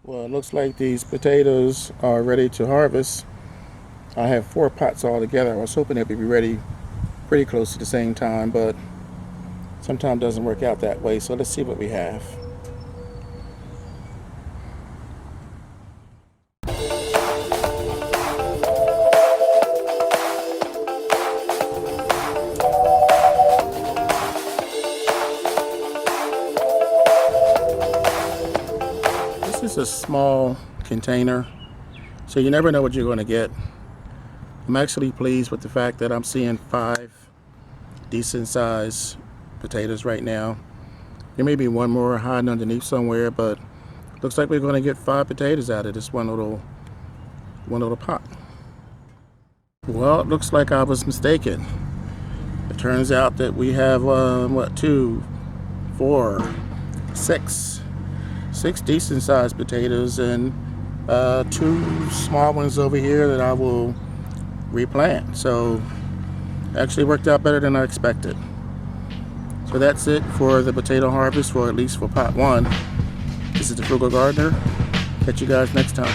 Well, it looks like these potatoes are ready to harvest. I have 4 pots all together. I was hoping they'd be ready pretty close to the same time, but sometimes it doesn't work out that way. So let's see what we have. This is a small container, so you never know what you're going to get. I'm actually pleased with the fact that I'm seeing 5 decent sized potatoes right now. There may be one more hiding underneath somewhere, but looks like we're going to get 5 potatoes out of this one little pot. Well, it looks like I was mistaken. It turns out that we have 2, 4, 6 decent sized potatoes and 2 small ones over here that I will replant. So actually worked out better than I expected. So that's it for the potato harvest, for at least for pot 1. This is the Frugal Gardener. Catch you guys next time.